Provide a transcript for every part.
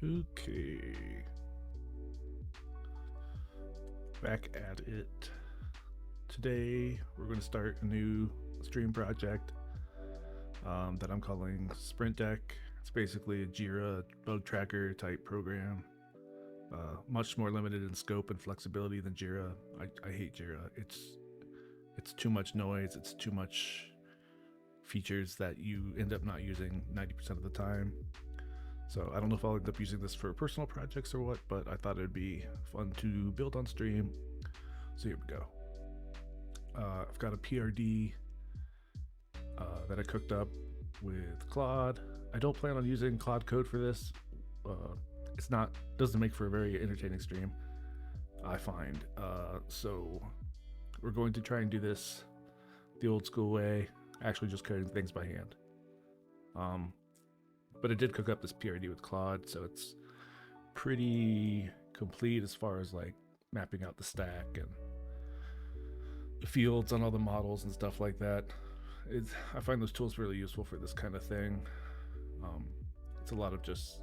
Okay. Back at it. Today, we're going to start a new stream project that I'm calling Sprint Deck. It's basically a Jira bug tracker type program. Much more limited in scope and flexibility than Jira. I hate Jira. It's too much noise. It's too much features that you end up not using 90% of the time. So I don't know if I'll end up using this for personal projects or what, but I thought it'd be fun to build on stream. So here we go. I've got a PRD that I cooked up with Claude. I don't plan on using Claude code for this. Doesn't make for a very entertaining stream, I find. So we're going to try and do this the old school way, actually just coding things by hand. But I did cook up this PRD with Claude, so it's pretty complete as far as like mapping out the stack and the fields on all the models and stuff like that. I find those tools really useful for this kind of thing. It's a lot of just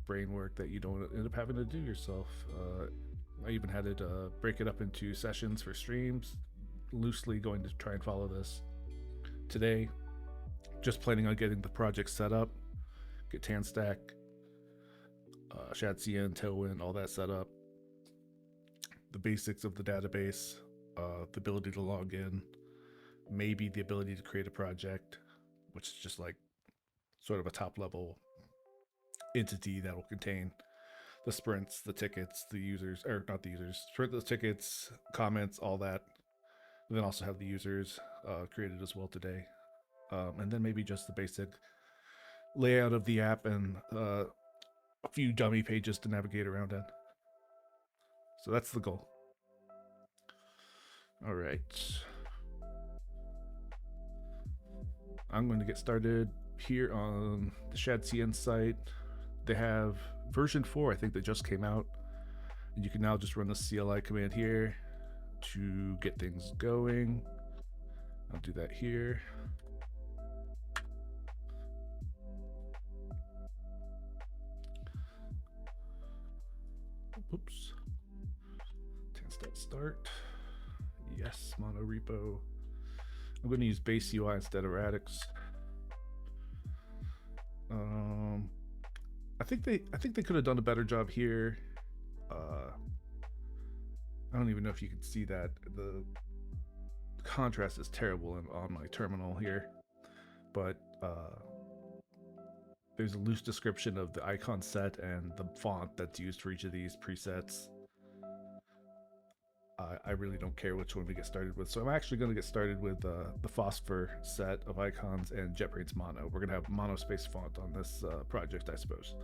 brain work that you don't end up having to do yourself. I even had it break it up into sessions for streams, loosely going to try and follow this today. Just planning on getting the project set up, get Tanstack, ShadCN, Tailwind, all that set up. The basics of the database, the ability to log in, maybe the ability to create a project, which is just like sort of a top level entity that will contain the sprints, the tickets, the users, or not the users, the tickets, comments, all that. And then also have the users created as well today. And then maybe just the basic layout of the app and a few dummy pages to navigate around in. So that's the goal. All right. I'm going to get started here on the ShadCN site. They have version 4, I think, that just came out. And you can now just run the CLI command here to get things going. I'll do that here. Oops. Tanstack start. Yes, mono repo. I'm going to use base UI instead of Radix. I think they could have done a better job here. I don't even know if you can see that. The contrast is terrible on my terminal here, but there's a loose description of the icon set and the font that's used for each of these presets. I really don't care which one we get started with, so I'm actually going to get started with the Phosphor set of icons and JetBrains Mono. We're going to have monospace font on this project, I suppose.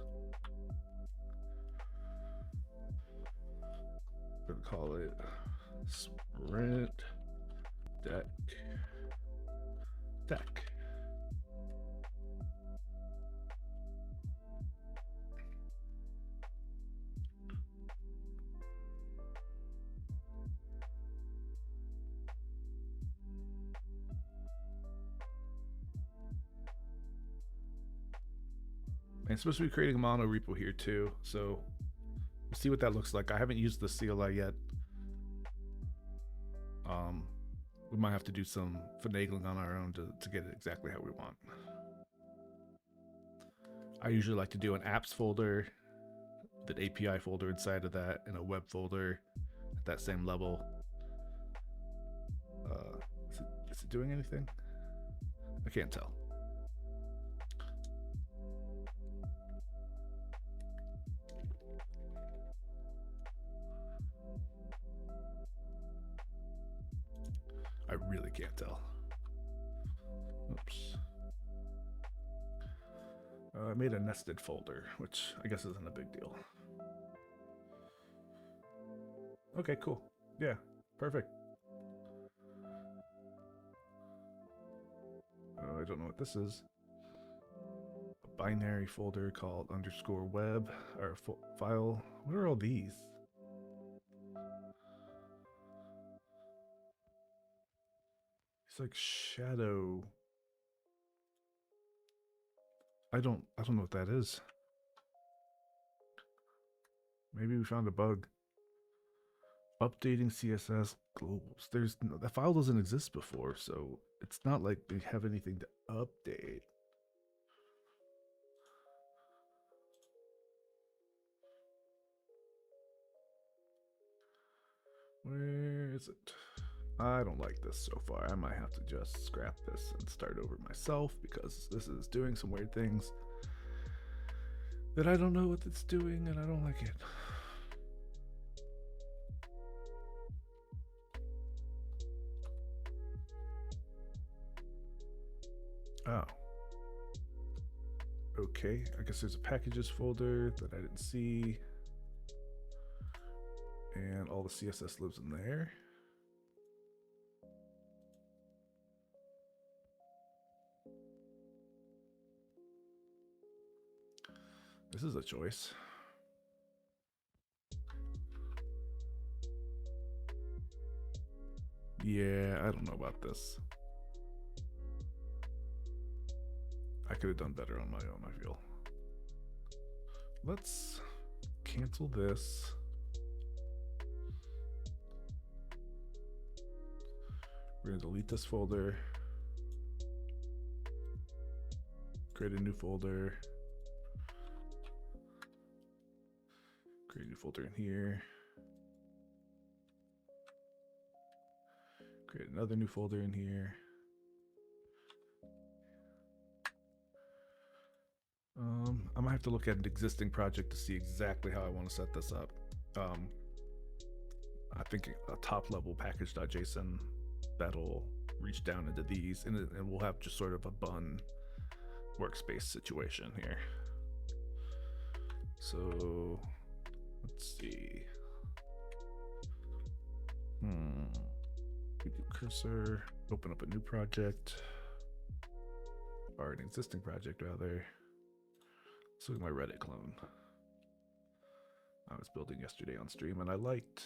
We're going to call it Sprint Deck. And it's supposed to be creating a mono repo here too, so we'll see what that looks like. I haven't used the CLI yet. We might have to do some finagling on our own to get it exactly how we want. I usually like to do an apps folder, the API folder inside of that, and a web folder at that same level. Is it doing anything? I can't tell. I really can't tell. Oops. I made a nested folder, which I guess isn't a big deal. Okay, cool. Yeah, perfect. I don't know what this is. A binary folder called _web or file. What are all these? It's like shadow. I don't know what that is. Maybe we found a bug. Updating CSS globals. There's no, that file doesn't exist before, so it's not like we have anything to update. Where is it? I don't like this so far. I might have to just scrap this and start over myself because this is doing some weird things that I don't know what it's doing and I don't like it. Oh. Okay, I guess there's a packages folder that I didn't see. And all the CSS lives in there. This is a choice. Yeah, I don't know about this. I could have done better on my own, I feel. Let's cancel this. We're going to delete this folder. Create a new folder. Create a new folder in here. Create another new folder in here. I might have to look at an existing project to see exactly how I want to set this up. I think a top level package.json that'll reach down into these, and we'll have just sort of a bun workspace situation here. So let's see. We do cursor, open up a new project, or an existing project rather. Let's look at my Reddit clone. I was building yesterday on stream and I liked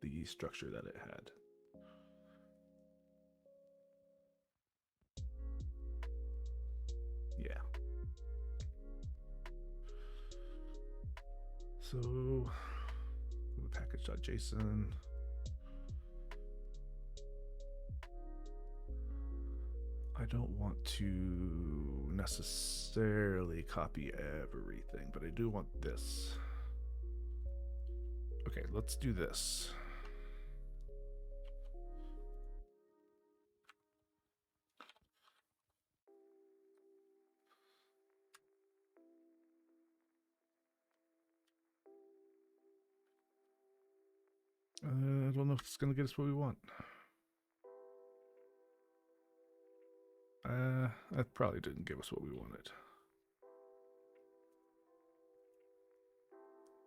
the structure that it had. Yeah. So package.json. I don't want to necessarily copy everything, but I do want this. Okay, let's do this. I don't know if it's going to get us what we want. That probably didn't give us what we wanted.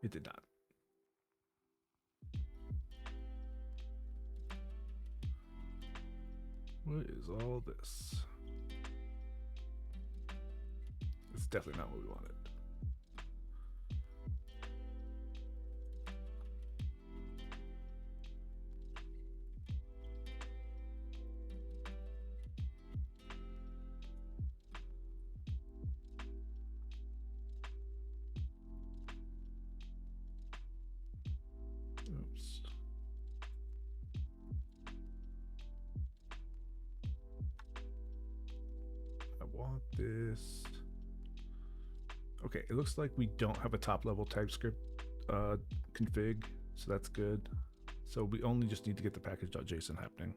It did not. What is all this? It's definitely not what we wanted. Oops. I want this. Okay, it looks like we don't have a top level TypeScript config, so that's good. So we only just need to get the package.json happening.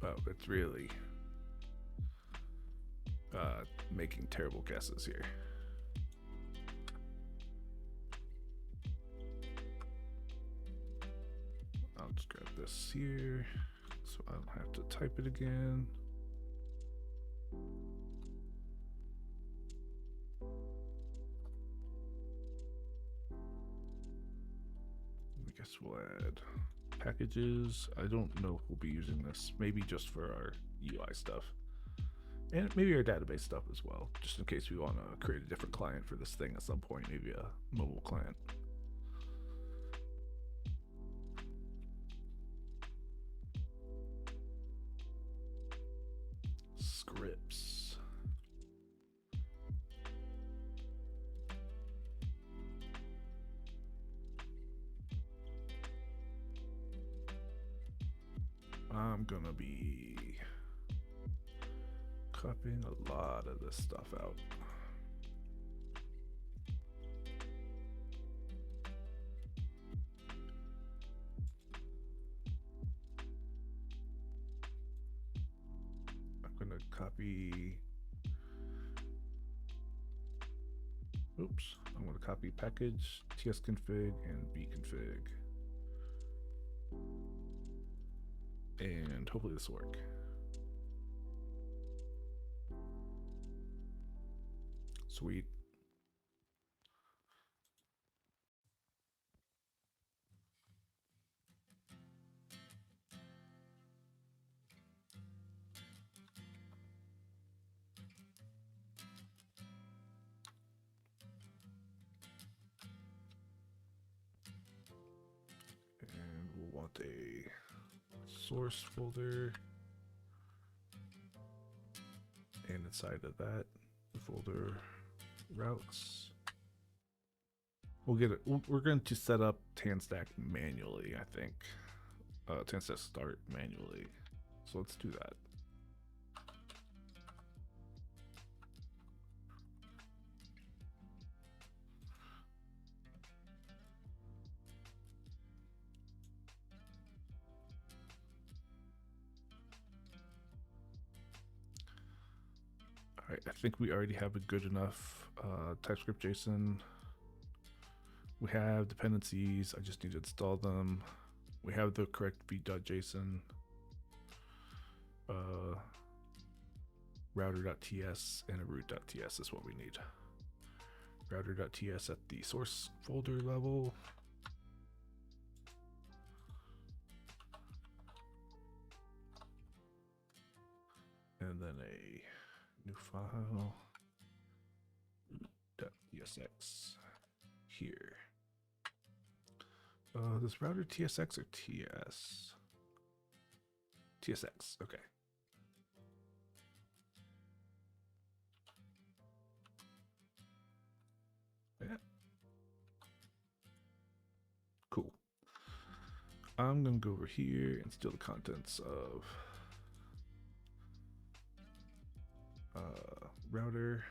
Oh, it's really making terrible guesses here. I'll just grab this here so I don't have to type it again. I guess we'll add packages. I don't know if we'll be using this. Maybe just for our UI stuff. And maybe our database stuff as well, just in case we want to create a different client for this thing at some point, maybe a mobile client. Scripts. I'm gonna be copying a lot of this stuff out. I'm gonna copy. Oops, I'm gonna copy package, tsconfig, and bconfig. And hopefully this will work. Sweet. And we'll want a source folder. And inside of that folder, routes. We'll get it. We're going to set up Tanstack manually, I think. Tanstack start manually. So let's do that. All right, I think we already have a good enough TypeScript JSON. We have dependencies. I just need to install them. We have the correct v.json. Router.ts and a root.ts is what we need. Router.ts at the source folder level. And then a new file, .tsx here. This router TSX or TS? TSX, okay. Yeah. Cool. I'm gonna go over here and steal the contents of router.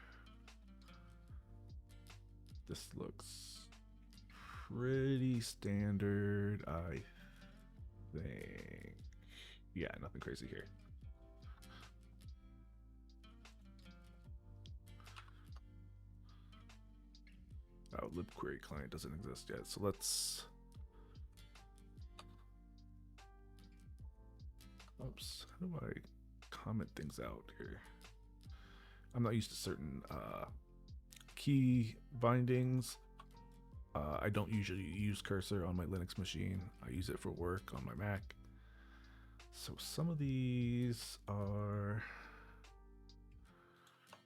This looks pretty standard, I think. Yeah, nothing crazy here. Oh, libquery client doesn't exist yet, so let's. Oops, how do I comment things out here? I'm not used to certain key bindings. I don't usually use cursor on my Linux machine. I use it for work on my Mac. So some of these are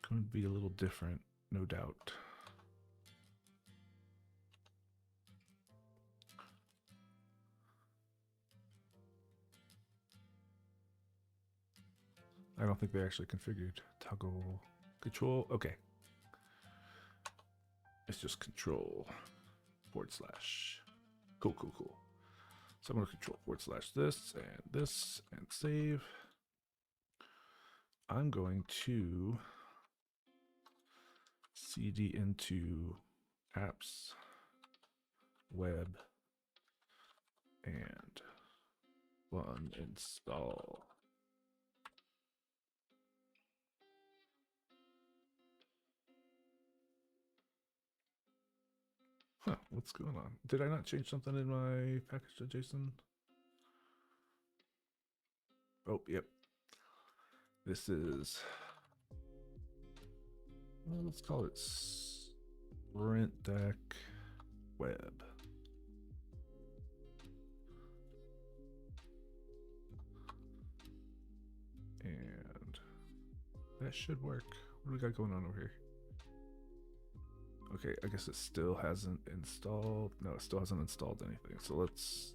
going to be a little different, no doubt. I don't think they actually configured toggle control. Okay. It's just control / cool. So I'm going to control / this and save. I'm going to cd into apps, web, and run install. Huh, what's going on? Did I not change something in my package.json? Oh, yep. This is, well, let's call it Sprint Deck Web. And That should work. What do we got going on over here? Okay, I guess it still hasn't installed. No, it still hasn't installed anything. So let's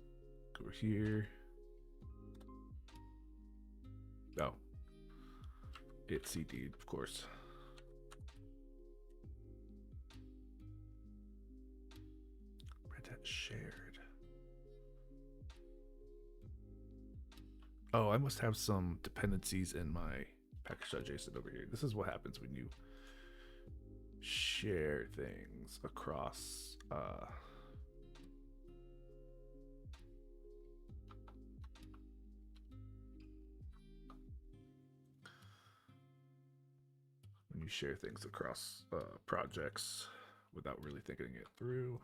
go here. Oh, it's CD'd, of course. Red Hat shared. Oh, I must have some dependencies in my package.json over here. This is what happens when you share things across when you share things across projects without really thinking it through.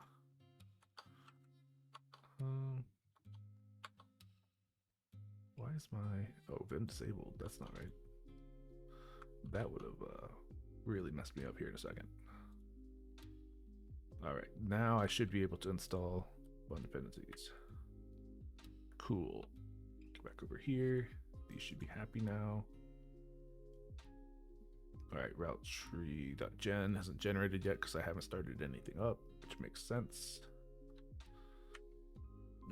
Why is my Vim disabled? That's not right. That would have really messed me up here in a second. All right, now I should be able to install fun dependencies. Cool. Get back over here. These should be happy now. All right, route tree.gen hasn't generated yet because I haven't started anything up, which makes sense.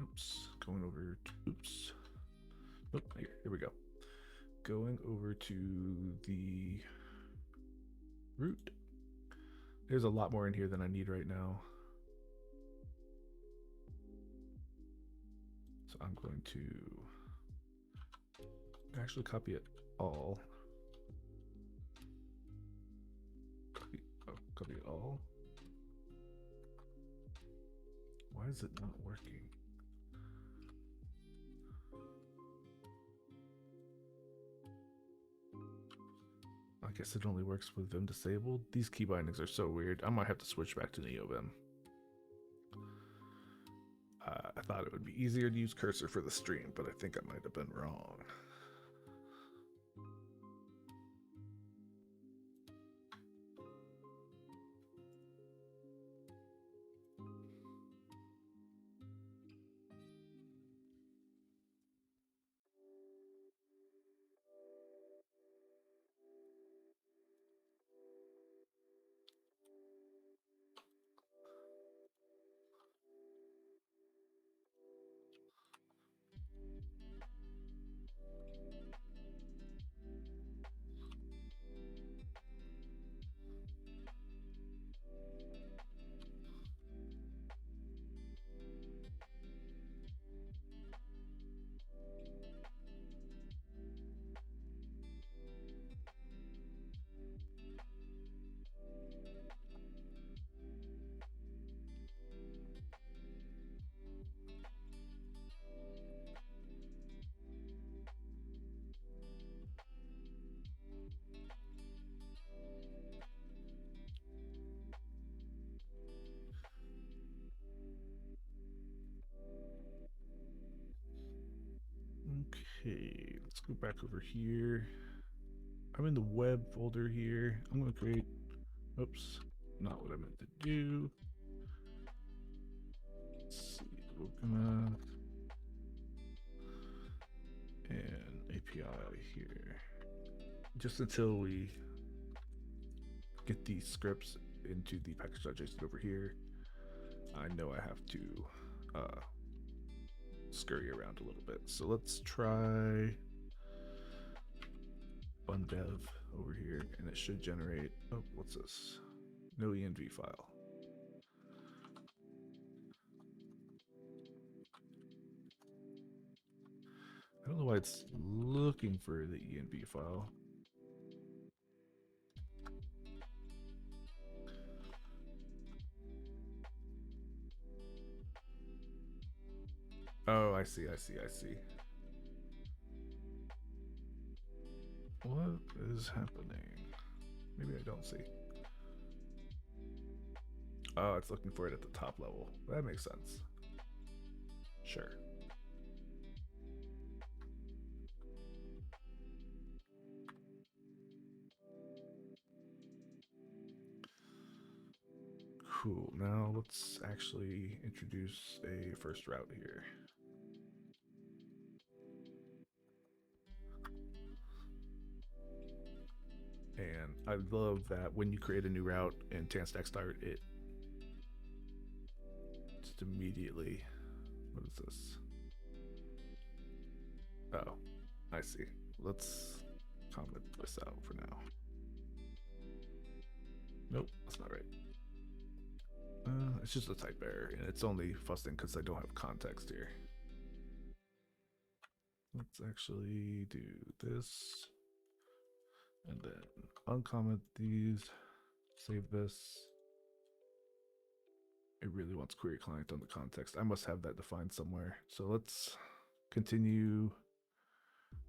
Oops, going over to, oops. Oh, here we go. Going over to the root. There's a lot more in here than I need right now. So I'm going to actually copy it all. Copy it all. Why is it not working? I guess it only works with Vim disabled. These key bindings are so weird. I might have to switch back to NeoVim. I thought it would be easier to use cursor for the stream, but I think I might have been wrong. Okay, let's go back over here. I'm in the web folder here. I'm going to create, oops, not what I meant to do. Let's see, we're gonna, and API here. Just until we get these scripts into the package.json over here, I know I have to scurry around a little bit. So let's try bundev over here, and it should generate, oh, what's this? No env file. I don't know why it's looking for the env file. Oh, I see. What is happening? Maybe I don't see. Oh, it's looking for it at the top level. That makes sense. Sure. Cool. Now let's actually introduce a first route here. I love that when you create a new route in Tanstack Start, it just immediately, what is this? Oh, I see. Let's comment this out for now. Nope, that's not right. It's just a type error, and it's only fussing because I don't have context here. Let's actually do this, and then uncomment these, save this. It really wants query client on the context. I must have that defined somewhere. So let's continue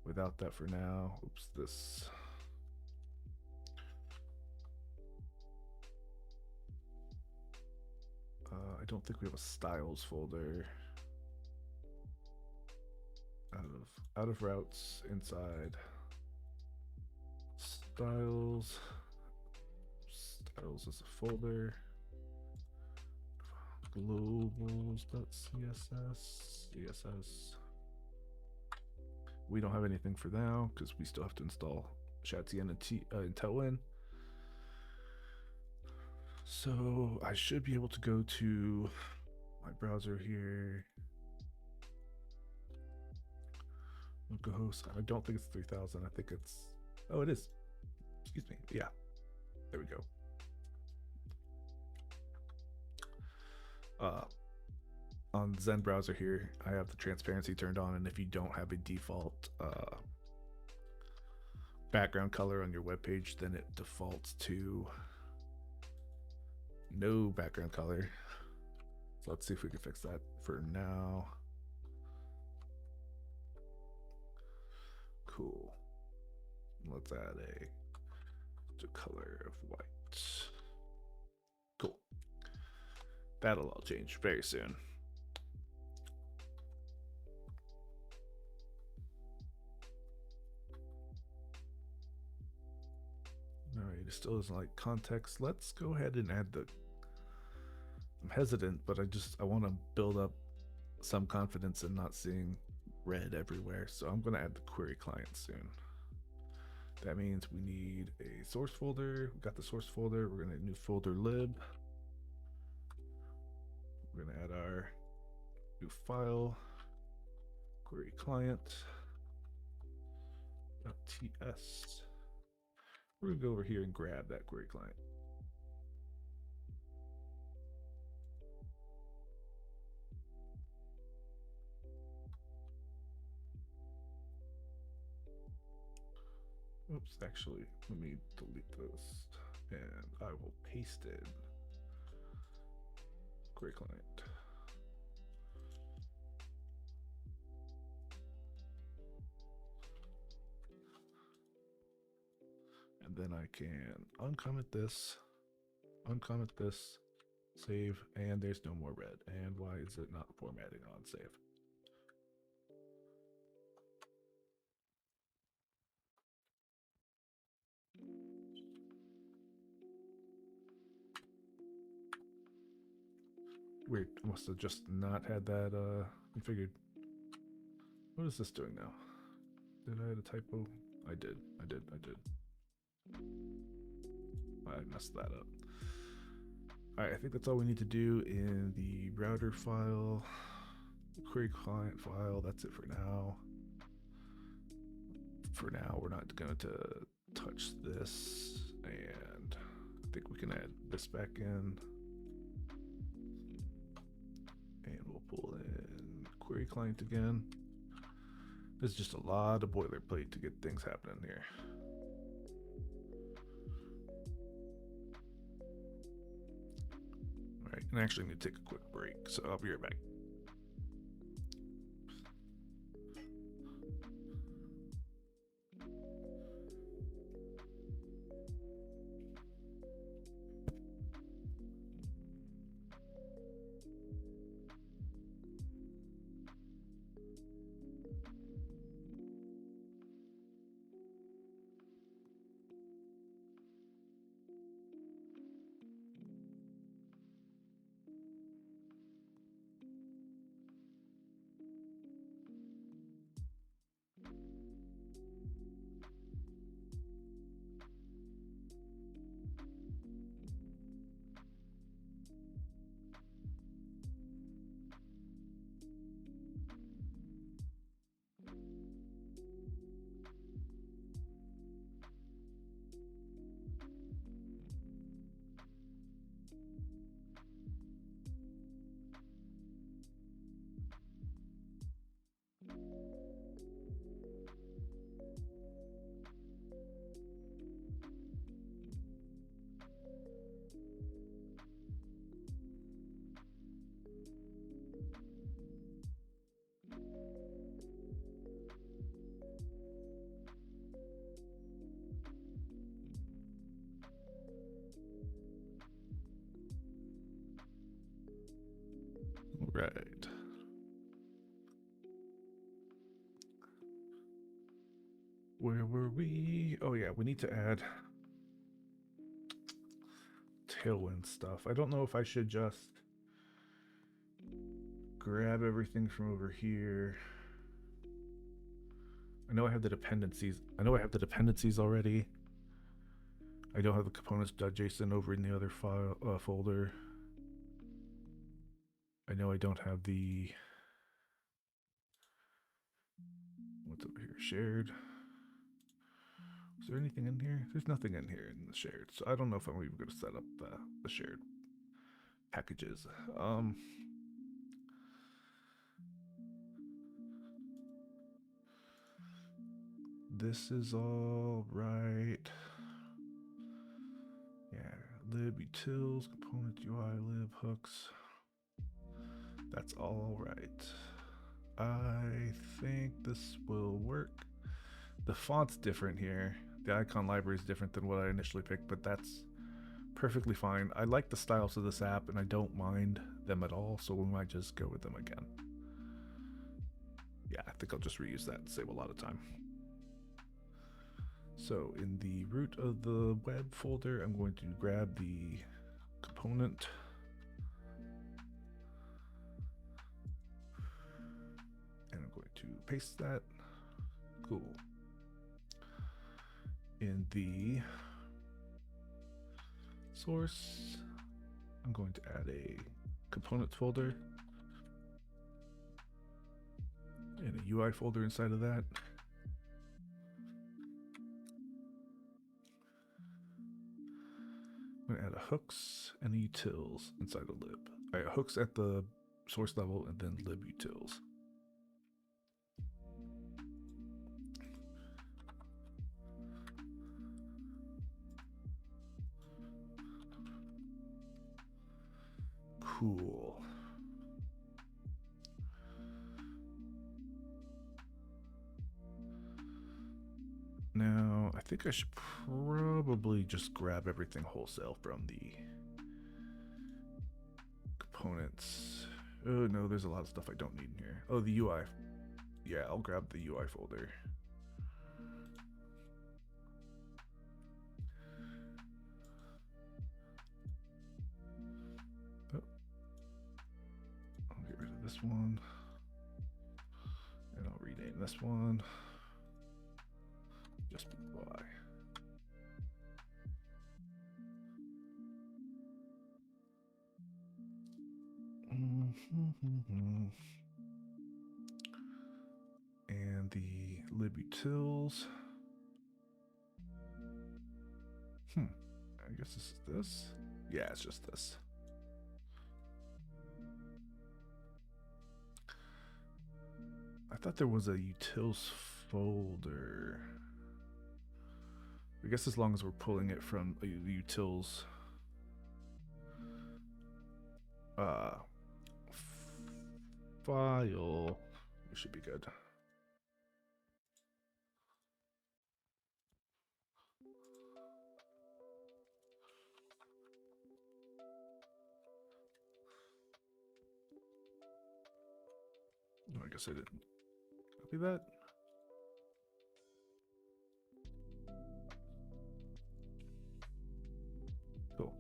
without that for now. Oops, this. I don't think we have a styles folder. Out of routes inside styles. Styles is a folder. Globals.css. CSS. We don't have anything for now because we still have to install Shatien and Tailwind. So I should be able to go to my browser here. Localhost. I don't think it's 3000. I think it's, oh, it is. Excuse me. Yeah, there we go. On Zen browser here, I have the transparency turned on, and if you don't have a default background color on your web page, then it defaults to no background color. So let's see if we can fix that for now. Cool. Let's add a color of white. Cool. That'll all change very soon. All right, it still doesn't like context. Let's go ahead and add the, I'm hesitant, but I want to build up some confidence in not seeing red everywhere. So I'm going to add the query client soon. That means we need a source folder. We got the source folder. We're going to new folder lib. We're going to add our new file, query client, .ts. We're going to go over here and grab that query client. Oops, actually, let me delete this and I will paste in query client. And then I can uncomment this, save, and there's no more red. And why is it not formatting on save? Weird, I must have just not had that configured. What is this doing now? Did I have a typo? I did. I messed that up. All right, I think that's all we need to do in the router file, the query client file. That's it for now. For now, we're not going to touch this, and I think we can add this back in. And we'll pull in query client again. There's just a lot of boilerplate to get things happening here. All right, and I actually need to take a quick break, so I'll be right back. right. Where were we? Oh yeah, we need to add Tailwind stuff. I don't know if I should just grab everything from over here. I know I have the dependencies. I know I have the dependencies already. I don't have the components.json over in the other file folder. I know I don't have the what's over here shared. Is there anything in here? There's nothing in here in the shared, so I don't know if I'm even going to set up the shared packages. This is all right. Yeah, libutils, component UI, lib hooks. That's all right. I think this will work. The font's different here. The icon library is different than what I initially picked, but that's perfectly fine. I like the styles of this app and I don't mind them at all, so we might just go with them again. Yeah, I think I'll just reuse that and save a lot of time. So in the root of the web folder, I'm going to grab the component. And I'm going to paste that. Cool. In the source, I'm going to add a components folder and a UI folder inside of that. I'm going to add a hooks and a utils inside of lib. All right, hooks at the source level and then lib utils. Cool. Now, I think I should probably just grab everything wholesale from the components. Oh no, there's a lot of stuff I don't need in here. Oh, the UI. Yeah, I'll grab the UI folder. Oh. I'll get rid of this one. And I'll rename this one. Just UI. And the libutils. I guess this is this. Yeah, it's just this. I thought there was a utils folder. I guess as long as we're pulling it from the utils file, we should be good. Oh, I guess I didn't copy that. Cool.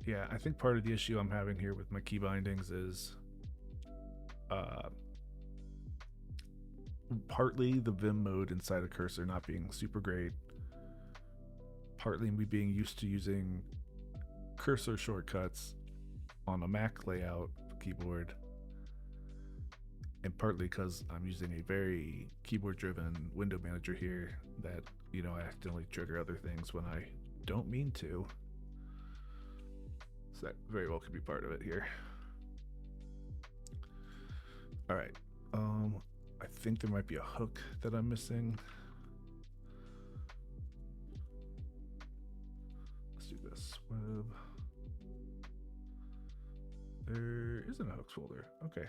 Yeah, I think part of the issue I'm having here with my key bindings is partly the Vim mode inside a cursor not being super great, partly me being used to using cursor shortcuts on a Mac layout keyboard, and partly because I'm using a very keyboard driven window manager here that, you know, I accidentally trigger other things when I don't mean to. So that very well could be part of it here. All right. I think there might be a hook that I'm missing. Let's do this. Web. There isn't a hooks folder. Okay.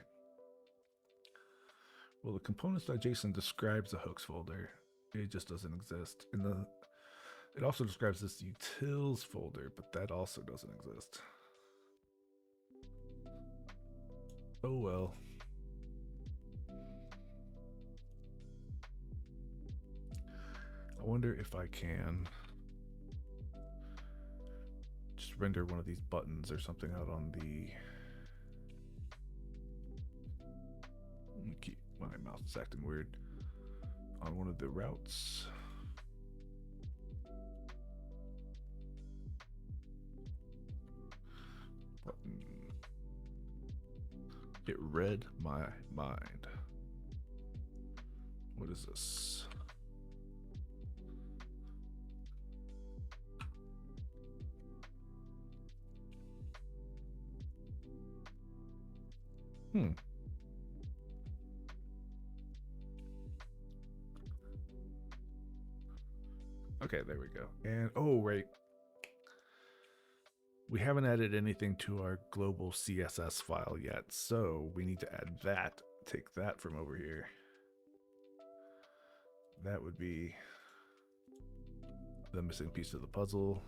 Well, the components.json describes a hooks folder. It just doesn't exist. It also describes this utils folder, but that also doesn't exist. Oh well. I wonder if I can just render one of these buttons or something out on the. My mouse is acting weird. On one of the routes. Button. It read my mind. What is this? Okay, there we go. And oh, right. We haven't added anything to our global CSS file yet, so we need to add that. Take that from over here. That would be the missing piece of the puzzle.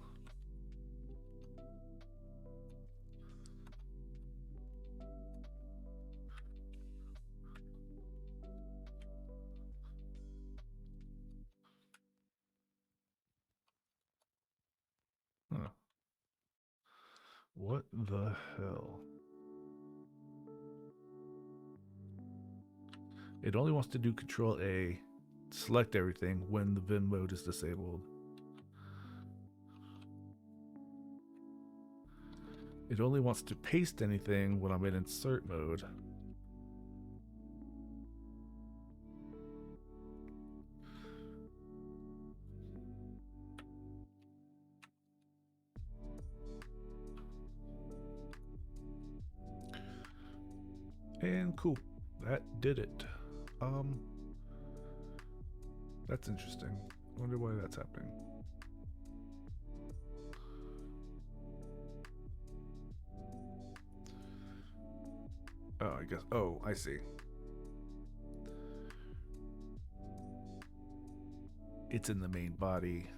Huh. What the hell? It only wants to do Control A, select everything when the Vim mode is disabled. It only wants to paste anything when I'm in insert mode. And cool, that did it. That's interesting. I wonder why that's happening. Oh, I guess. Oh, I see. It's in the main body.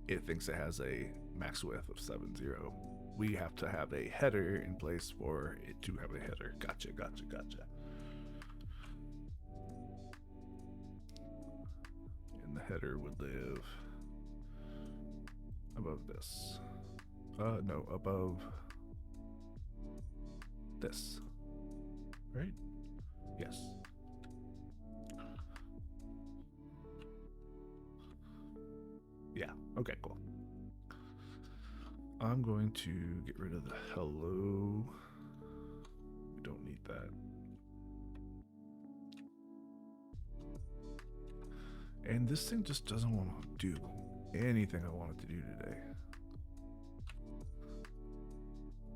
It thinks it has a max width of 7.0. We have to have a header in place for it to have a header. Gotcha. And the header would live above this. No, above this. Right? Yes. Yeah, okay, cool. I'm going to get rid of the hello. We don't need that. And this thing just doesn't want to do anything I want it to do today.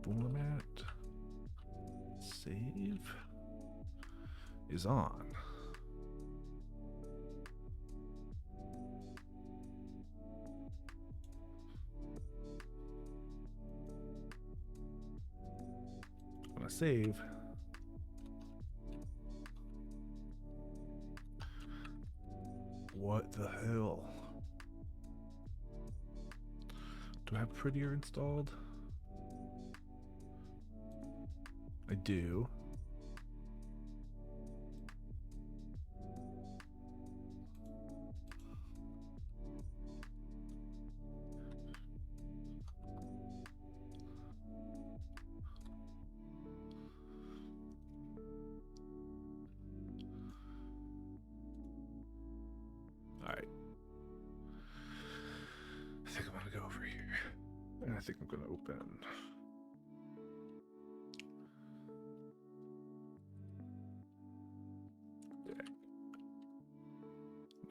Format. Save is on. When I save, what the hell? Do I have Prettier installed? I do. Alright. I think I'm gonna go over here. And I think I'm gonna open.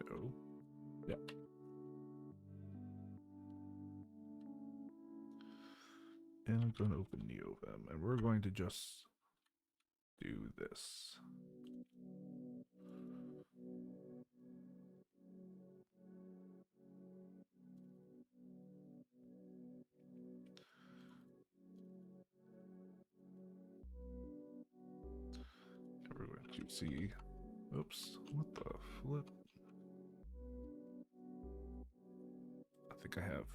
No. Yeah. And I'm going to open NeoVim, and we're going to just do this. And we're going to see, oops, what the flip? I think I have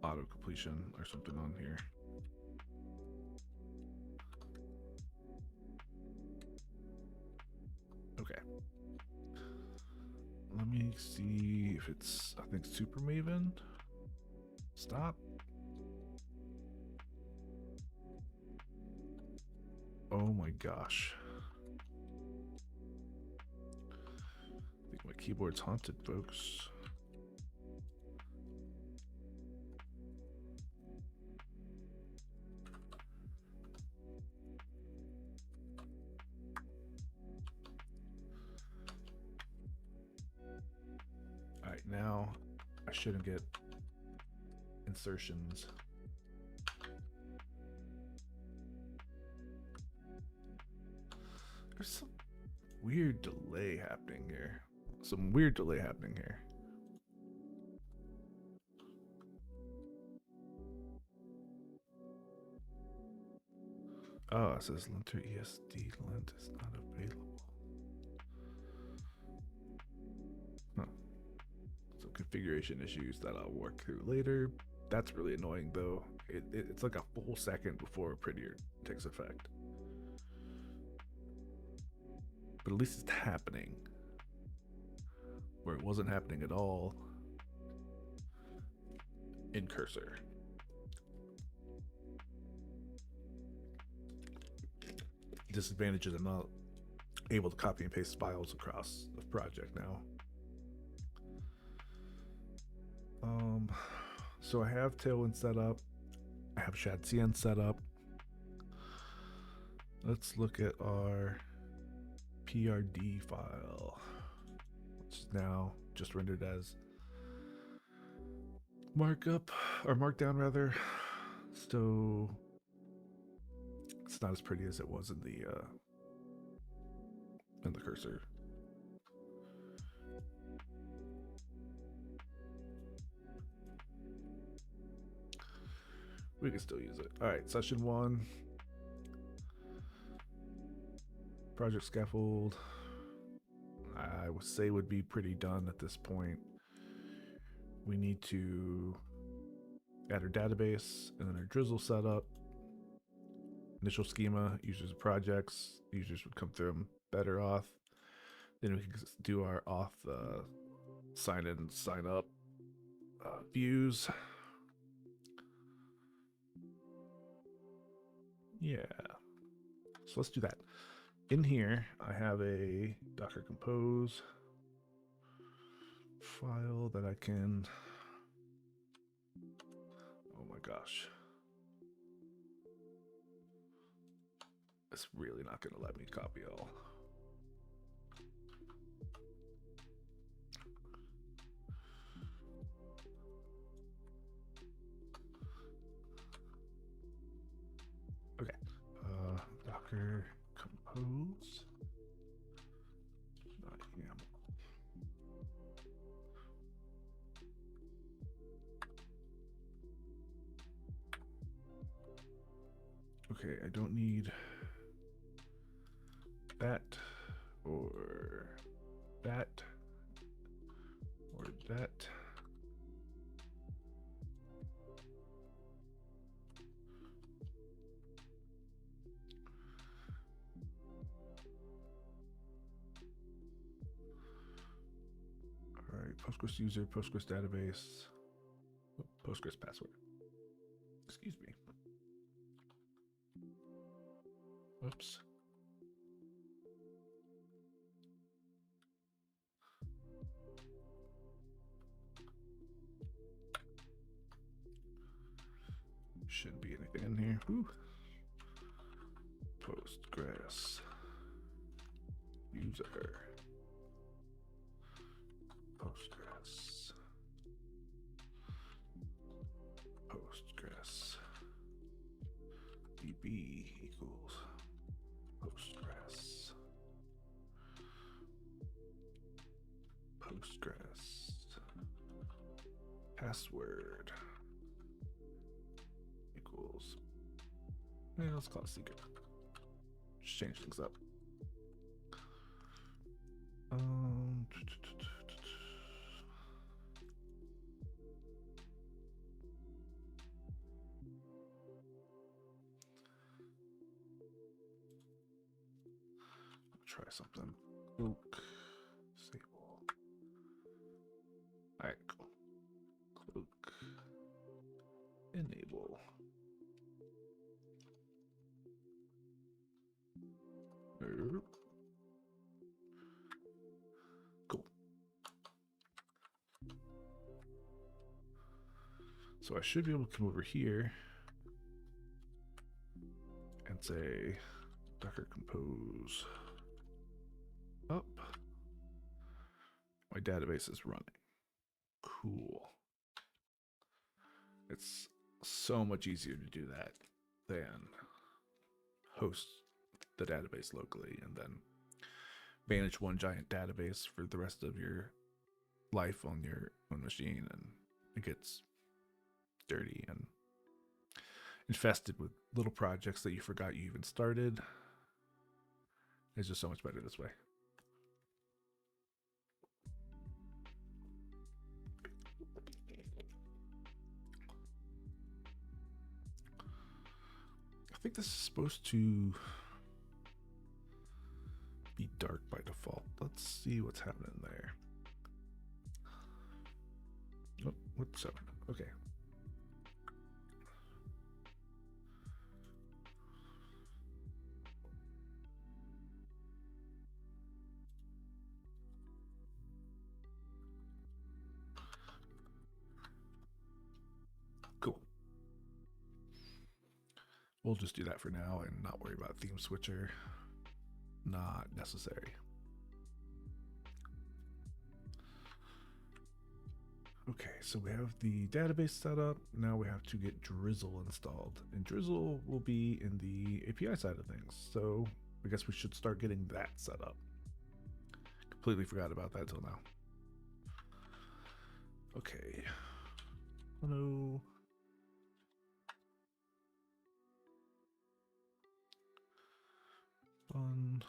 auto completion or something on here. me see if it's, I think, Super Maven. Stop. Oh my gosh. I think my keyboard's haunted, folks. All right, now I shouldn't get insertions. There's some weird delay happening here. Oh, it says linter ESD lint is not available. Huh. Some configuration issues that I'll work through later. That's really annoying though. It's like a full second before prettier takes effect. But at least it's happening. Where it wasn't happening at all in cursor. Disadvantage is I'm not able to copy and paste files across the project now. So I have Tailwind set up. I have Shadcn set up. Let's look at our PRD file, which is now just rendered as markup, or markdown rather. So it's not as pretty as it was in the cursor. We can still use it. All right, session 1. Project scaffold, I would say would be pretty done at this point. We need to add our database and then our Drizzle setup. Initial schema, users and projects. Users would come through them better auth. Then we can do our auth sign in, sign up views. Yeah. So let's do that. In here, I have a Docker Compose file that I can. Oh my gosh. It's really not going to let me copy all. Okay. Docker Compose. YAML. Okay, I don't need that or that or that. All right, Postgres user, Postgres database, Postgres password. Excuse me. Oops. Shouldn't be anything in here. Whew. Postgres user. Postgres. Postgres. DB equals Postgres. Postgres. Password equals. Yeah, let's call it secret. Just change things up. Try something. Oak, Sable. So I should be able to come over here and say docker compose up. My database is running. Cool. It's so much easier to do that than host the database locally and then manage one giant database for the rest of your life on your own machine, and it gets dirty and infested with little projects that you forgot you even started. It's just so much better this way. I think this is supposed to be dark by default. Let's see what's happening there. Oh, what's up? Okay. Cool. We'll just do that for now and not worry about theme switcher. Not necessary. Okay, so we have the database set up. Now we have to get Drizzle installed. And Drizzle will be in the API side of things. So I guess we should start getting that set up. Completely forgot about that till now. Okay. Hono. Fun.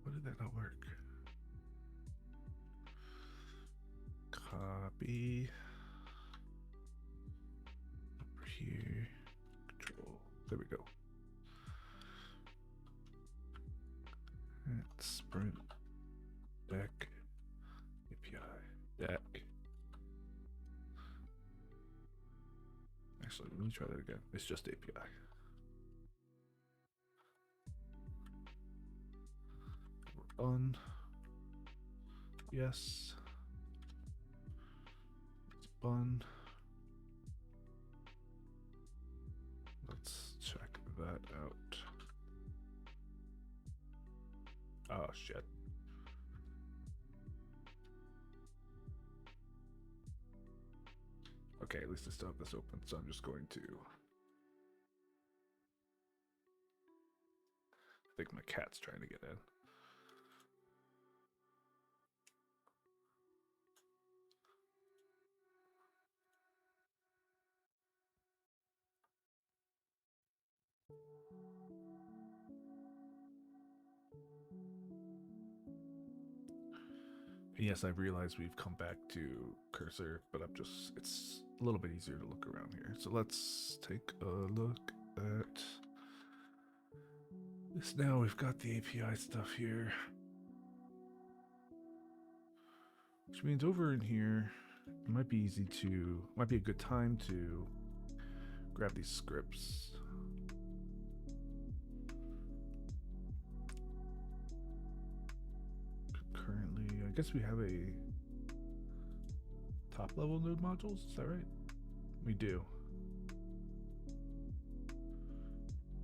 Why did that not work? Copy. Over here. Control. There we go. That's Sprint Deck API Deck. Actually, let me try that again. It's just API. We're on. Yes. It's bun. Let's check that out. Oh shit. Okay, at least I still have this open, so I'm just going to... I think my cat's trying to get in. Yes, I've realized we've come back to cursor, but it's a little bit easier to look around here. So let's take a look at this now. We've got the API stuff here, which means over in here, it might be a good time to grab these scripts. Currently, I guess we have a top level node modules, is that right? We do.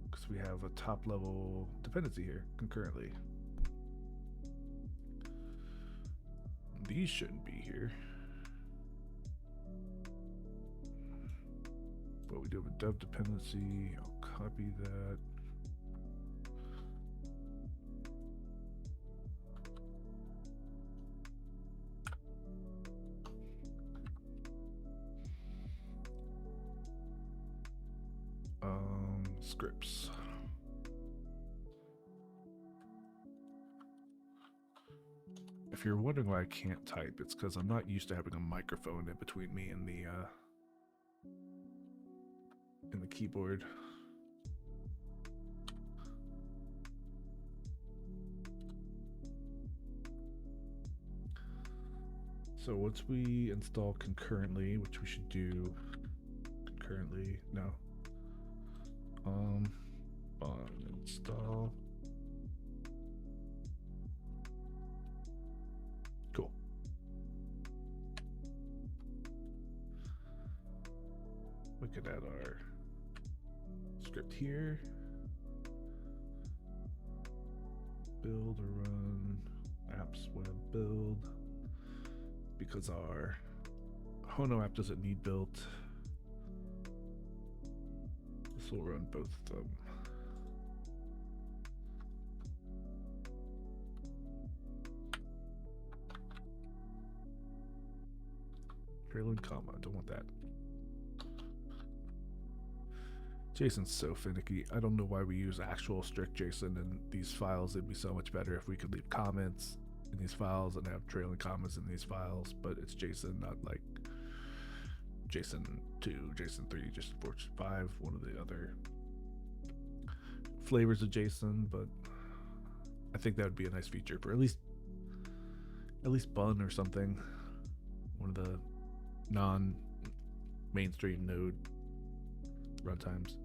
Because we have a top level dependency here concurrently. These shouldn't be here. But we do have a dev dependency. I'll copy that. Scripts. If you're wondering why I can't type, it's because I'm not used to having a microphone in between me and the in the keyboard. So once we install concurrently, which we should do concurrently, no. Install. Cool. We could add our script here. Build or run apps web build. Because our Hono app doesn't need built, this will run both of them. Trailing comma, don't want that. JSON's so finicky. I don't know why we use actual strict JSON in these files. It'd be so much better if we could leave comments in these files and have trailing commas in these files, but it's JSON, not like JSON 2, JSON 3, JSON 4, 5, one of the other flavors of JSON, but I think that would be a nice feature for at least Bun or something, one of the non-mainstream Node runtimes.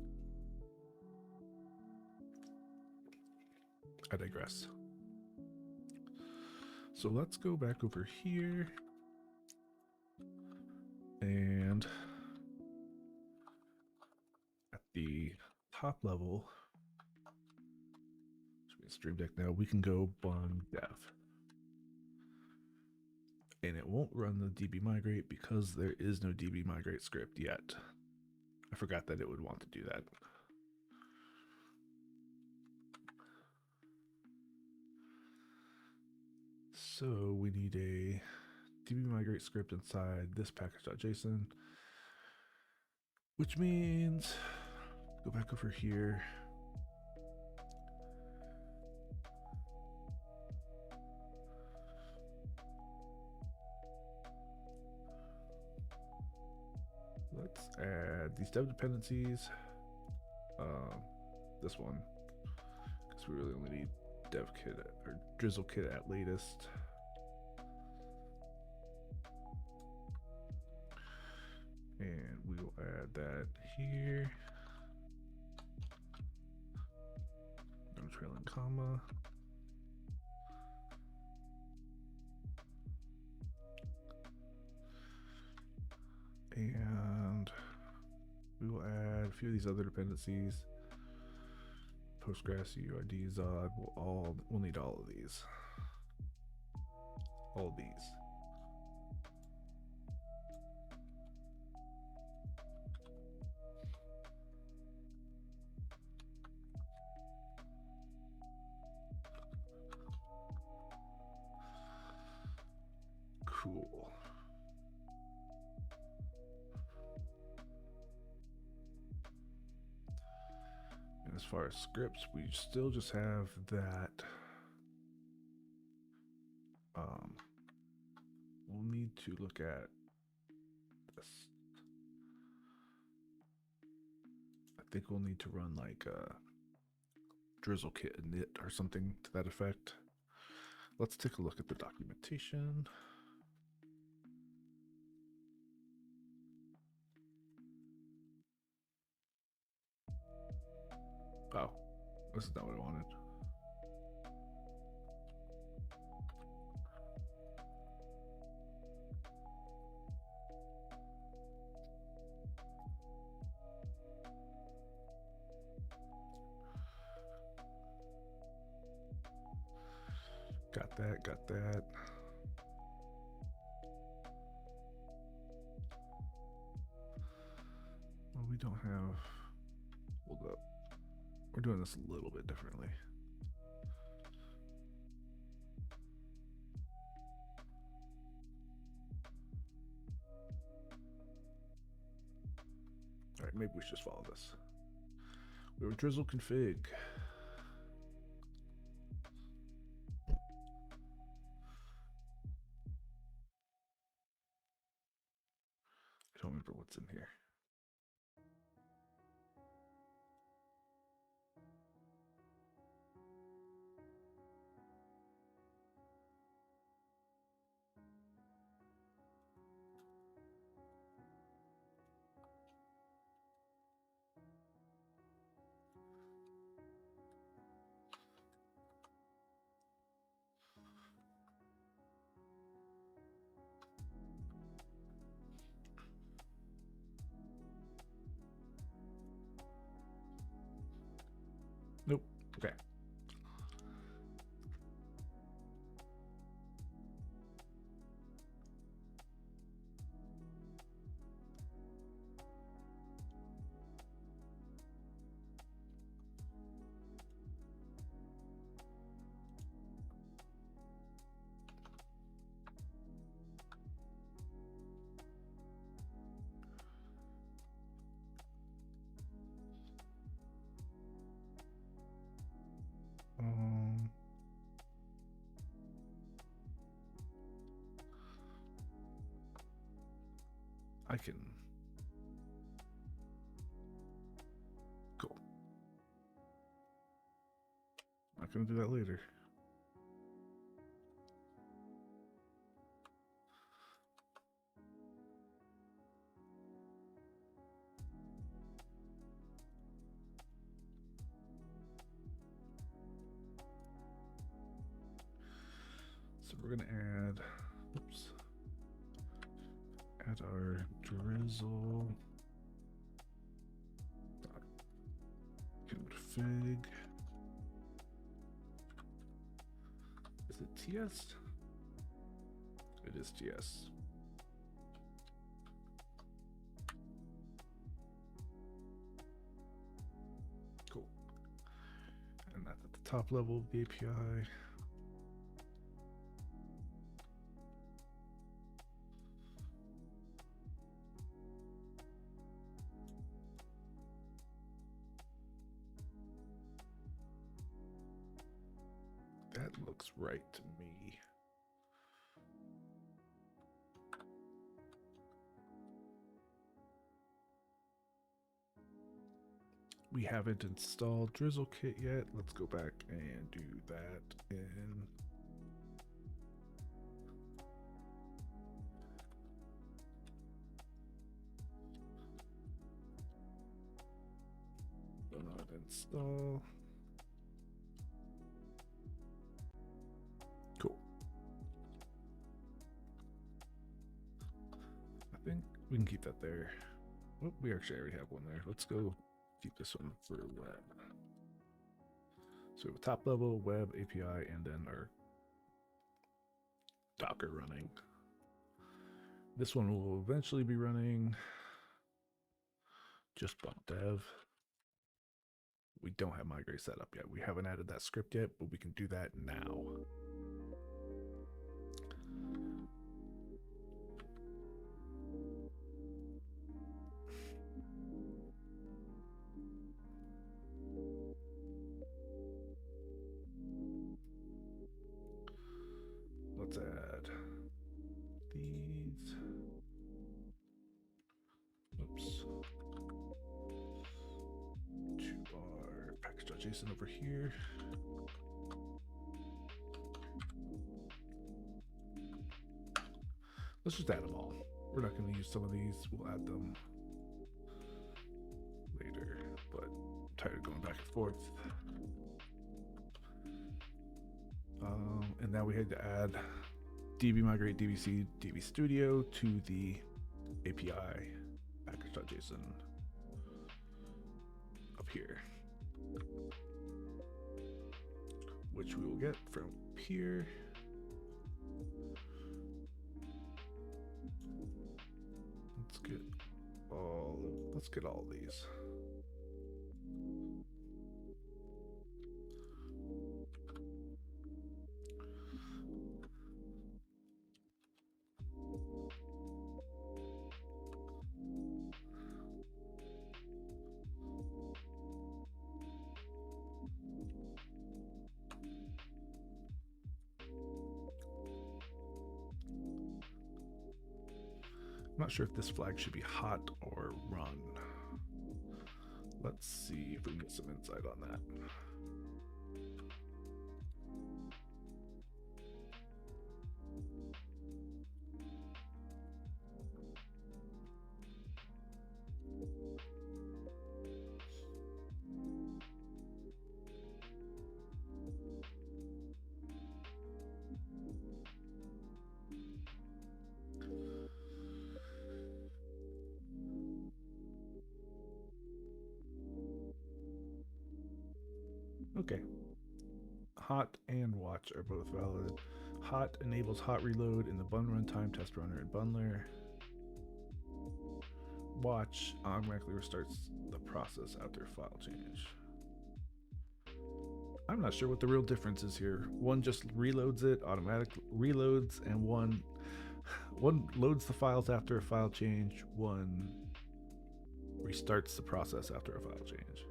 I digress. So let's go back over here and at the top level, which means Stream Deck now, we can go bun dev. And it won't run the db migrate because there is no db migrate script yet. I forgot that it would want to do that. So we need a db migrate script inside this package.json, which means go back over here. Let's add these dev dependencies. This one, because we really only need dev kit or Drizzle kit at latest. And we will add that here. No trailing comma. And we will add a few of these other dependencies. Postgres, UID, Zod, we'll need all of these. All of these. Cool. And as far as scripts, we still just have that. We'll need to look at this. I think we'll need to run like a Drizzle kit init or something to that effect. Let's take a look at the documentation. Oh, this is not what I wanted. Got that, got that. Well, we don't have, hold up. We're doing this a little bit differently. All right, maybe we should just follow this. We have Drizzle config. I don't remember what's in here. Okay. I can. Cool. I'm gonna do that later. So we're gonna add, oops, add our Drizzle config. Is it TS? It is TS. Cool. And that's at the top level of the API. That looks right to me. We haven't installed Drizzle kit yet. Let's go back and do that in install. Cool. I think we can keep that there. Oh, we actually already have one there. Let's go keep this one for web. So we have a top level web API and then our Docker running. This one will eventually be running just dev. We don't have migrate set up yet. We haven't added that script yet, but we can do that now. Let's add these. Oops. To our package.json over here. Let's just add them all. We're not going to use some of these. We'll add them later, but I'm tired of going back and forth. And now we had to add db migrate dbc db studio to the API package.json up here, which we will get from here. Let's get all these. I'm not sure if this flag should be hot or run. Let's see if we can get some insight on that. Okay. Hot and watch are both valid. Hot enables hot reload in the bun runtime, test runner, and bundler. Watch automatically restarts the process after file change. I'm not sure what the real difference is here. One just reloads it, automatically reloads, and one loads the files after a file change, one restarts the process after a file change.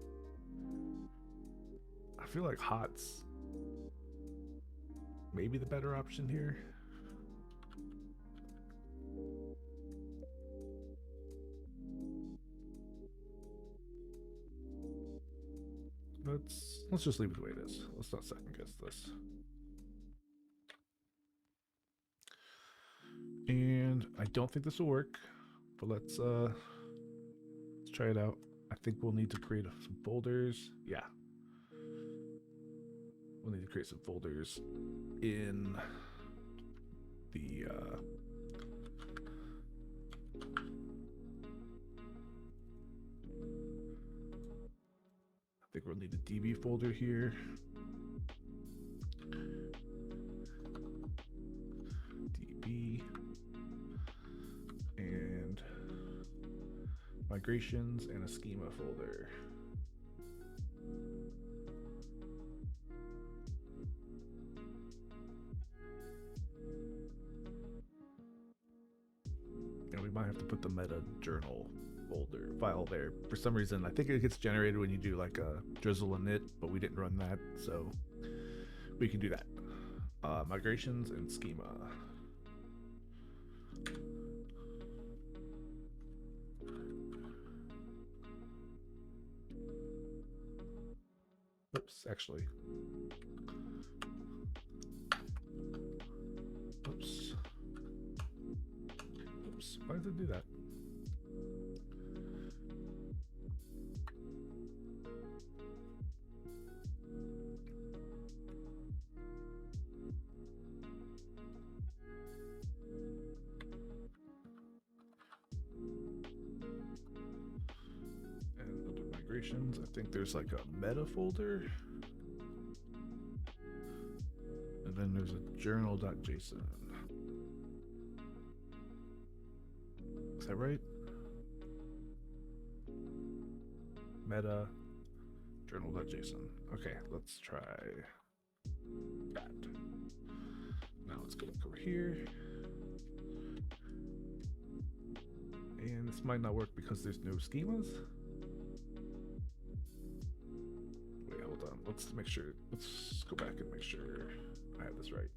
I feel like hot's maybe the better option here. Let's just leave it the way it is. Let's not second guess this. And I don't think this will work, but let's try it out. I think we'll need to create some folders. Yeah. We'll need to create some folders in the I think we'll need a DB folder here. DB and migrations and a schema folder. And we might have to put the meta journal folder file there. For some reason, I think it gets generated when you do like a Drizzle init, but we didn't run that, so we can do that. Migrations and schema. Oops, actually. Oops. Oops, why did it do that? Migrations. I think there's like a meta folder, and then there's a journal.json. Is that right? Meta journal.json. Okay, let's try that. Now let's go back over here. And this might not work because there's no schemas. Let's make sure, let's go back and make sure I have this right.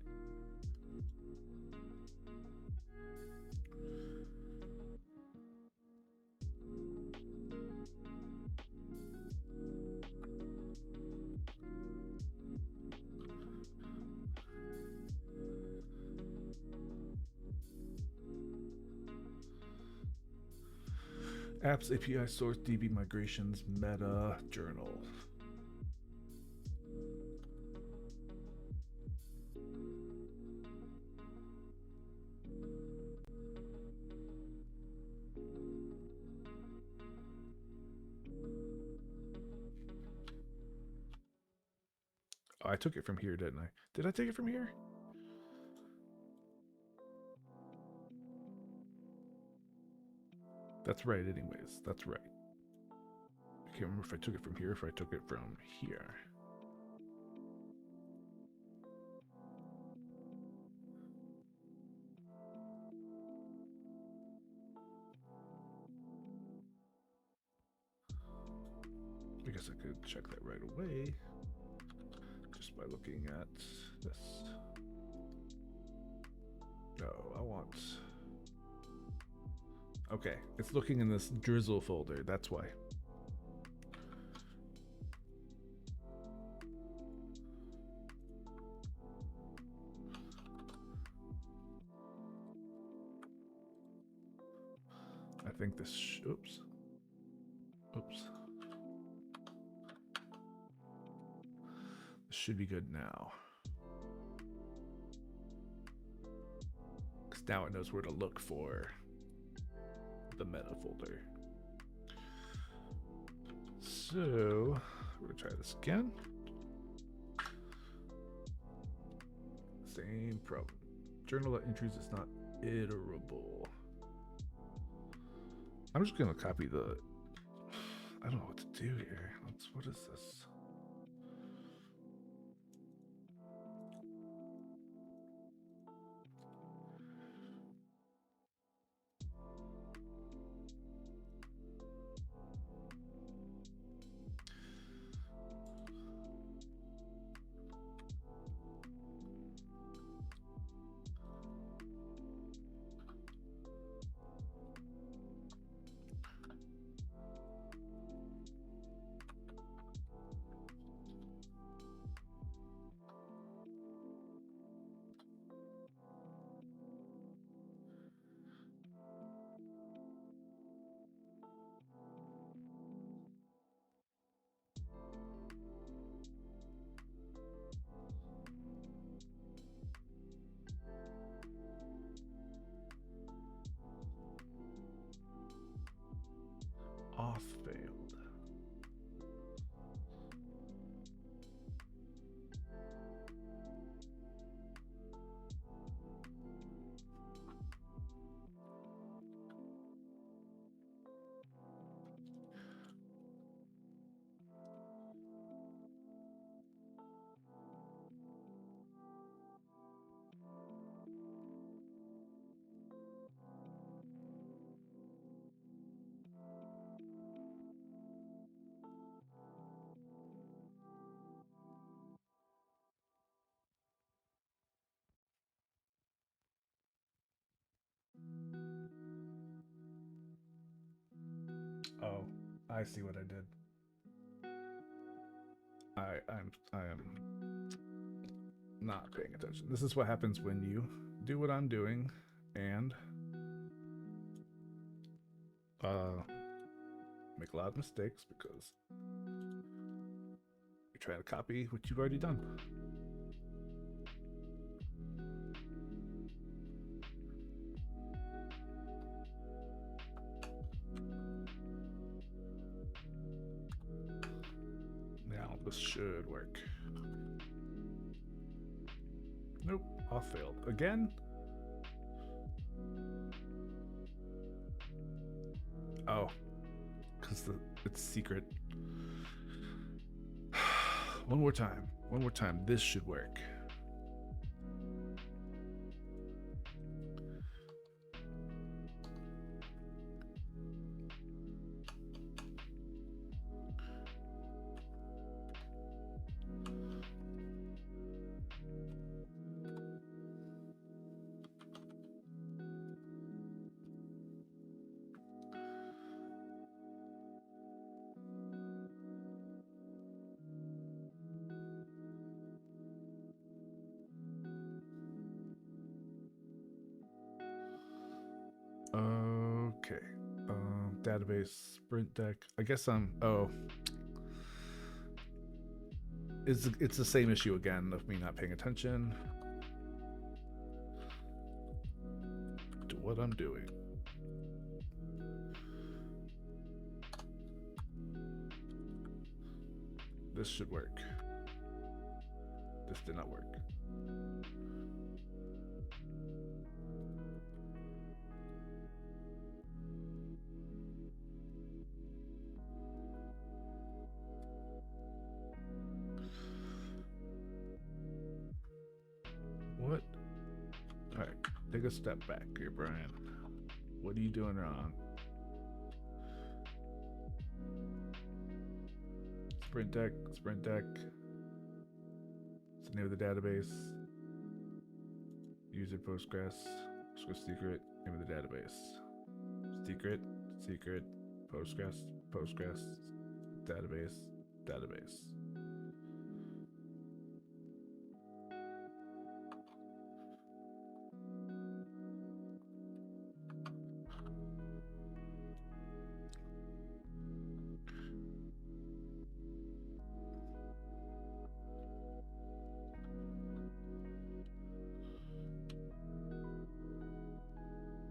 Apps API source DB migrations meta journal. Oh, I took it from here, didn't I? Did I take it from here? That's right, anyways. That's right. I can't remember if I took it from here or if I took it from here. I guess I could check that right away just by looking at this. No, I want... Okay, it's looking in this Drizzle folder, that's why. I think this, oops. This should be good now. Because now it knows where to look for the meta folder. So we're gonna try this again. Same problem. Journal entries is not iterable. I'm just gonna copy the. I don't know what to do here. What is this? Auth failed. Oh, I see what I did. I am not paying attention. This is what happens when you do what I'm doing and make a lot of mistakes because you're trying to copy what you've already done. Now this should work. Nope, auth failed again. Oh, because it's secret. One more time. One more time. This should work. Okay. Database, sprint deck. I guess oh. It's the same issue again of me not paying attention to what I'm doing. This should work. This did not work. What? All right, take a step back here, Brian. What are you doing wrong? Sprint deck, sprint deck. It's the name of the database. User Postgres, Postgres secret, name of the database. Secret, secret, Postgres, Postgres, database, database.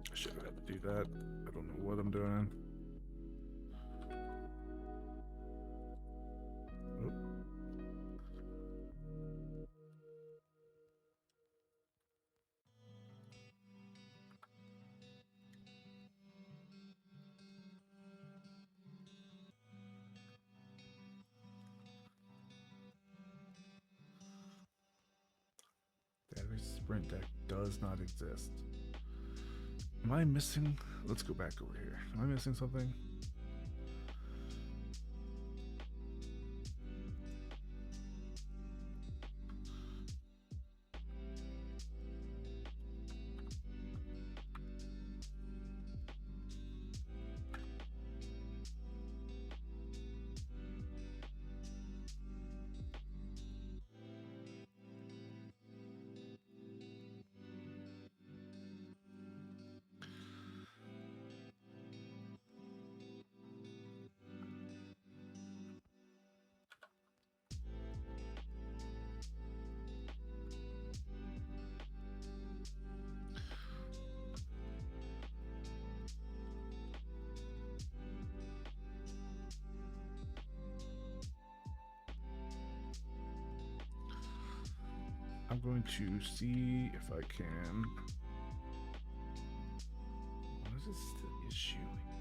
I should have had to do that. I don't know what I'm doing. sprint deck does not exist. Am I missing? Let's go back over here. Am I missing something? I'm going to see if I can. What is the issue here?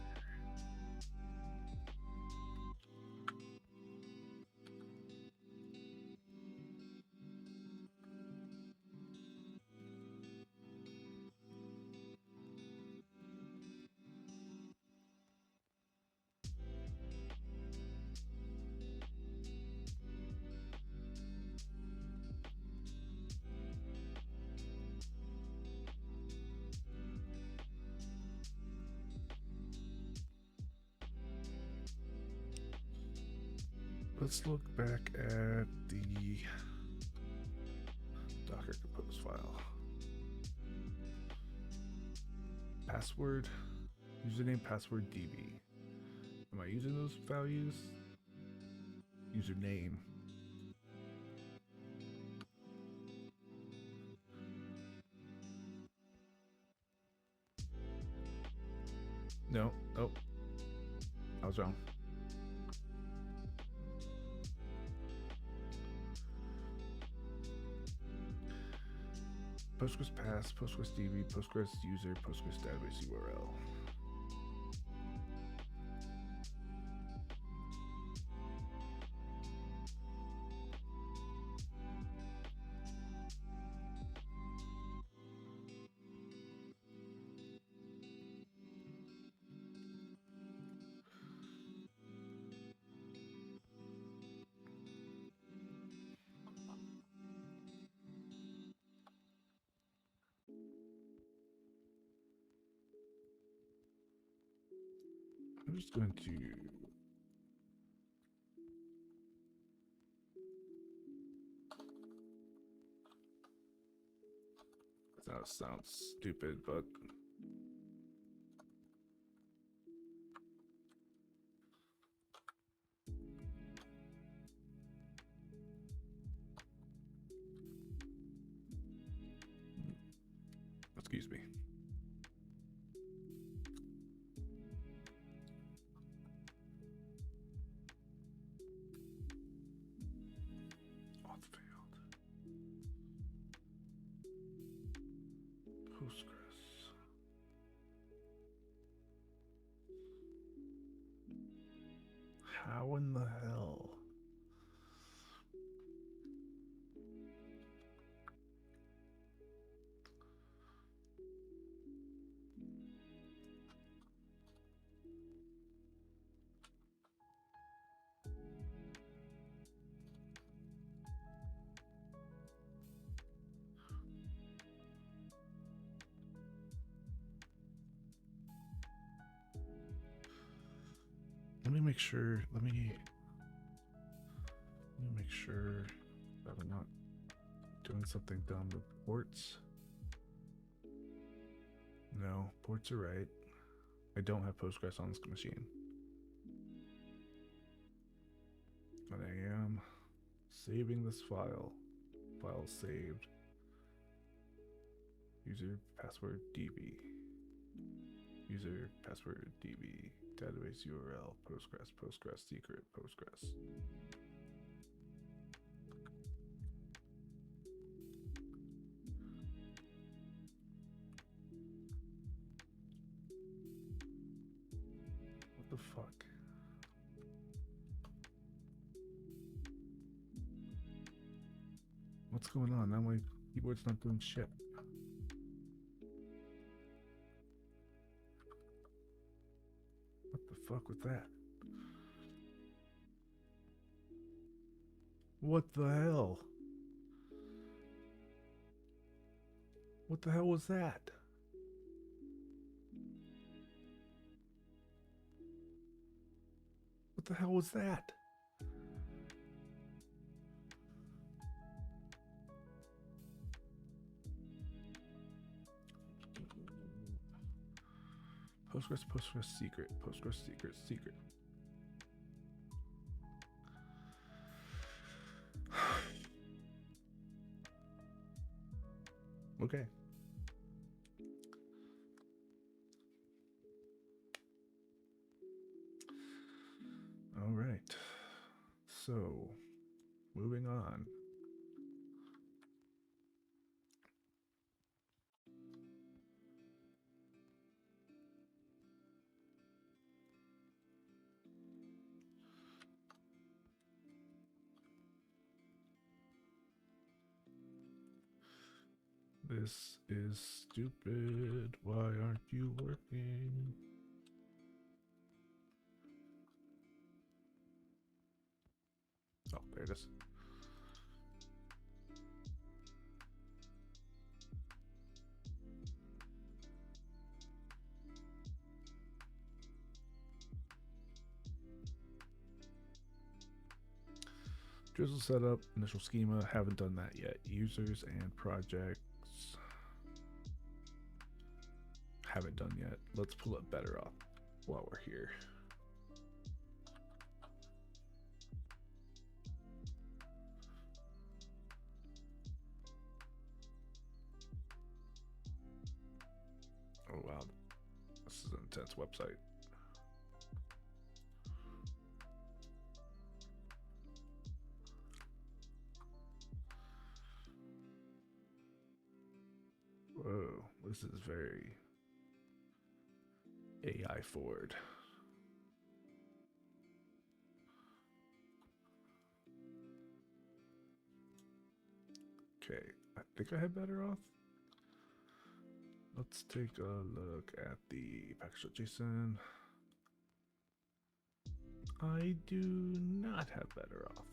Let's look back at the Docker compose file. Password, username, password, DB. Am I using those values? Username. No, oh, I was wrong. Postgres pass, Postgres DB, Postgres user, Postgres database URL. I'm just going to that sounds stupid, but excuse me. Postgres. How in the hell? Let me make sure. Let me make sure that I'm not doing something dumb with ports. No, ports are right. I don't have Postgres on this machine. But I am saving this file. File saved. User password DB. User password DB. Database URL. Postgres. Postgres secret. Postgres. What the fuck? What's going on? Now Keyboard's not doing shit. What the fuck was that? What the hell? What the hell was that? What the hell was that? Postgres, secret, Postgres, secret. Okay. All right. So, moving on. This is stupid. Why aren't you working? Oh, there it is. Drizzle setup, initial schema, haven't done that yet. Users and projects, haven't done yet. Let's pull it better off while we're here. Oh wow, this is an intense website. Whoa, this is very AI forward. Okay, I think I had better off. Let's take a look at the package.json. I do not have better off.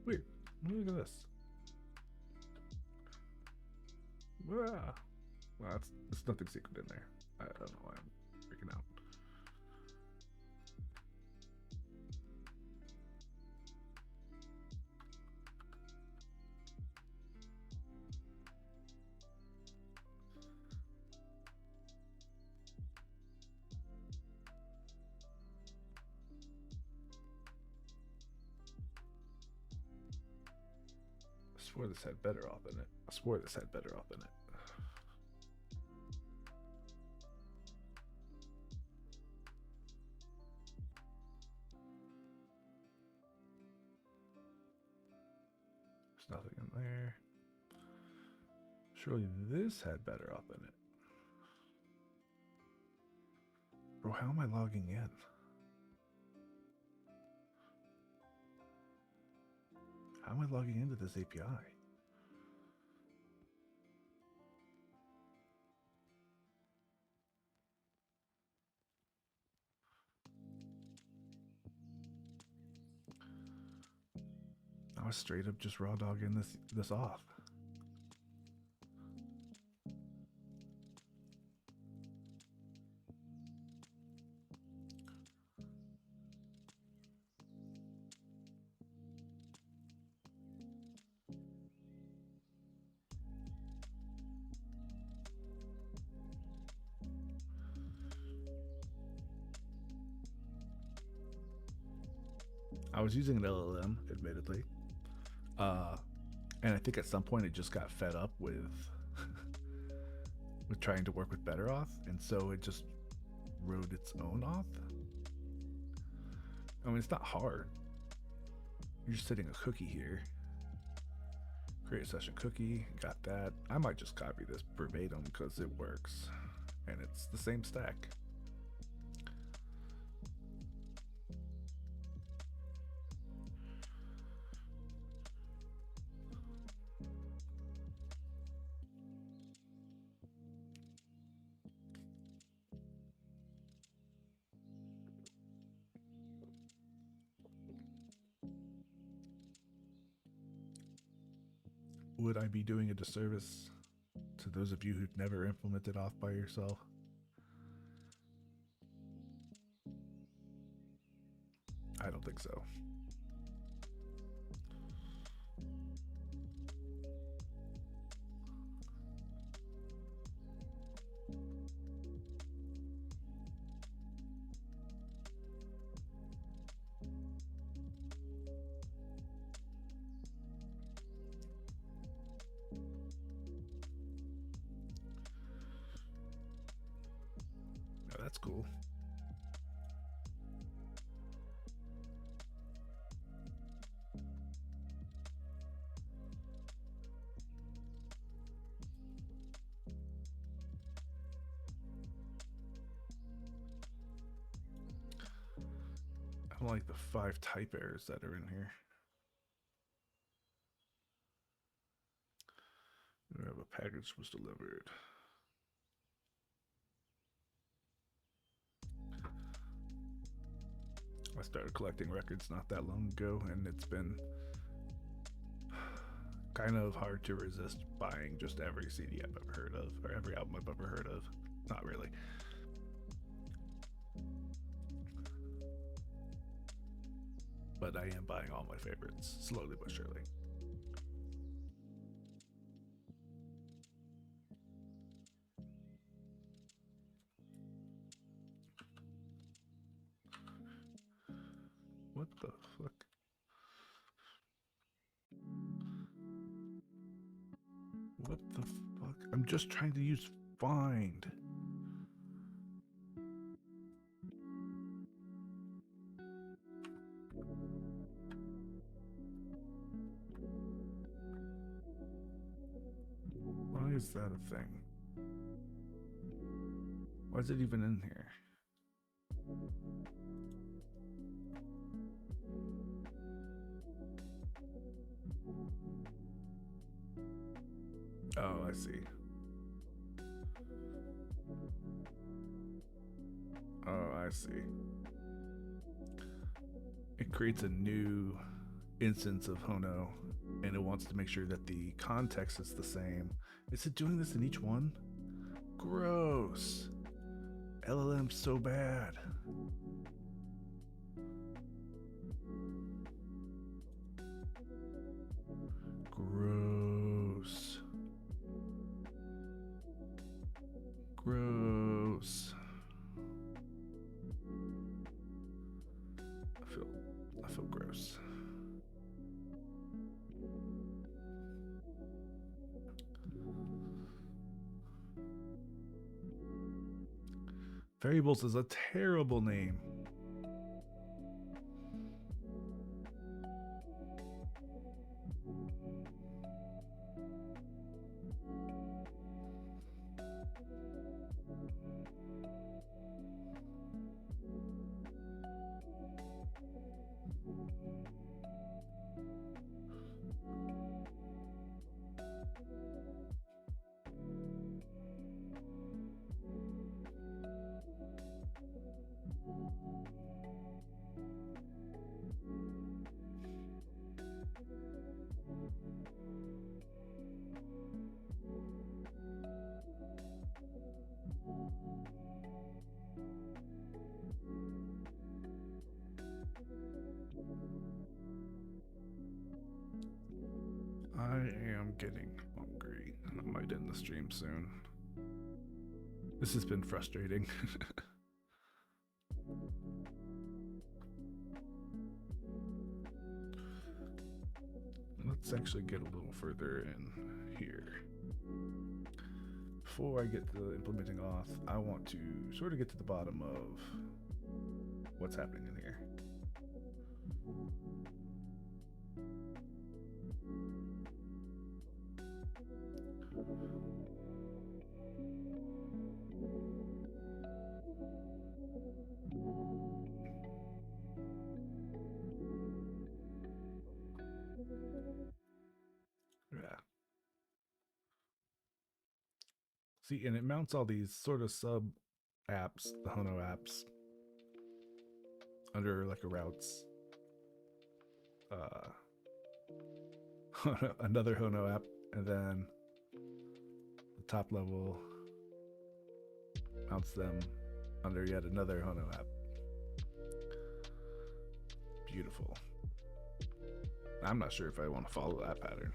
Weird. Look at this. Wow. Well, it's nothing secret in there. I don't know why I'm freaking out. I swore this had better off in it. I swore this had better off in it. There's nothing in there. Surely this had better off in it. Bro, how am I logging in? How am I logging into this API? I was straight up just raw dogging this off. I was using an LLM, admittedly. And I think at some point it just got fed up with with trying to work with better auth, and so it just wrote its own auth. I mean, it's not hard. You're just setting a cookie here. Create a session cookie, got that. I might just copy this verbatim because it works, and it's the same stack. would I be doing a disservice to those of you who've never implemented auth by yourself? I don't think so. Oh, that's cool. I don't like the 5 type errors that are in here. We have a package was delivered. I started collecting records not that long ago, and it's been kind of hard to resist buying just every CD I've ever heard of, or every album I've ever heard of. Not really. But I am buying all my favorites, slowly but surely. What the fuck? What the fuck? I'm just trying to use find. Why is that a thing? Why is it even in here? Oh, I see. Oh, I see. It creates a new instance of Hono, and it wants to make sure that the context is the same. Is it doing this in each one? Gross. LLM's so bad. Gross. Gross. I feel gross. Variables is a terrible name. I am getting hungry, and I might end the stream soon. This has been frustrating. Let's actually get a little further in here. Before I get to implementing auth, I want to sort of get to the bottom of what's happening in here. Yeah. See, and it mounts all these sort of sub apps, the Hono apps, under like a routes. Another Hono app and then the top level mounts them under yet another Hono app. Beautiful. I'm not sure if I want to follow that pattern.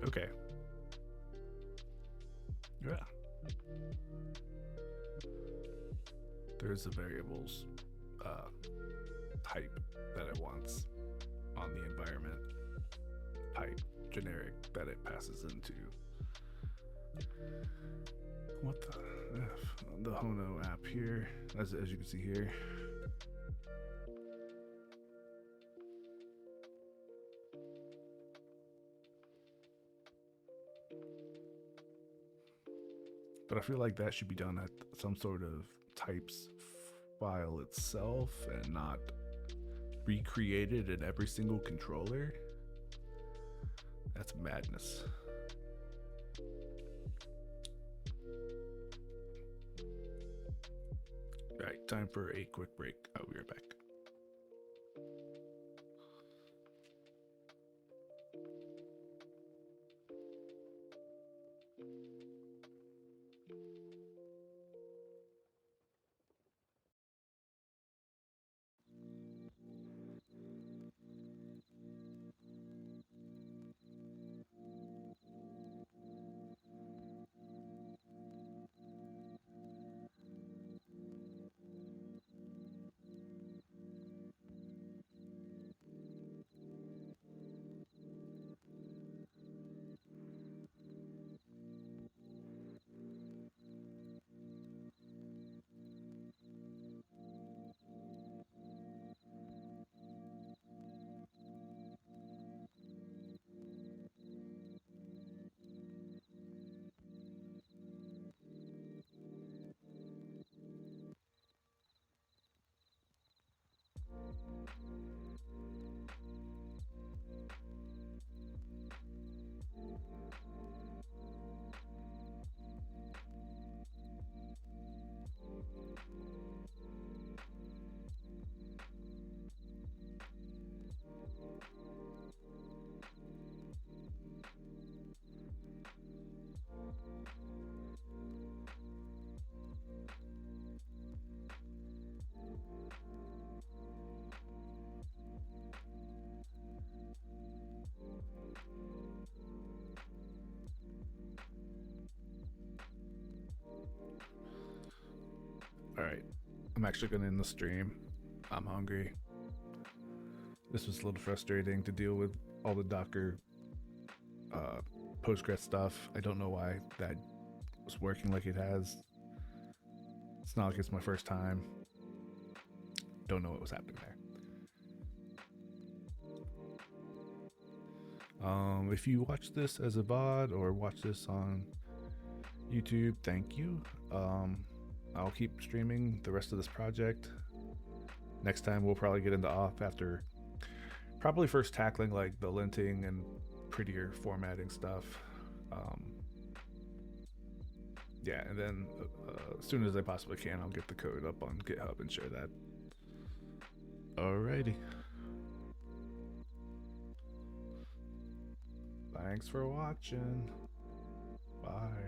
Okay. Yeah. There's the variables type that it wants on the environment pipe generic that it passes into. What the F? The Hono app here, as you can see here. But I feel like that should be done at some sort of types file itself and not recreated in every single controller. That's madness. Right, time for a quick break. I'll be right back. Alright, I'm actually gonna end the stream. I'm hungry. This was a little frustrating to deal with all the Docker Postgres stuff. I don't know why that was working like it has. It's not like it's my first time. Don't know what was happening there. If you watch this as a VOD or watch this on YouTube, thank you. I'll keep streaming the rest of this project. Next time we'll probably get into auth after probably first tackling like the linting and prettier formatting stuff. yeah, and then as soon as I possibly can, I'll get the code up on GitHub and share that. Alrighty. Thanks for watching. Bye.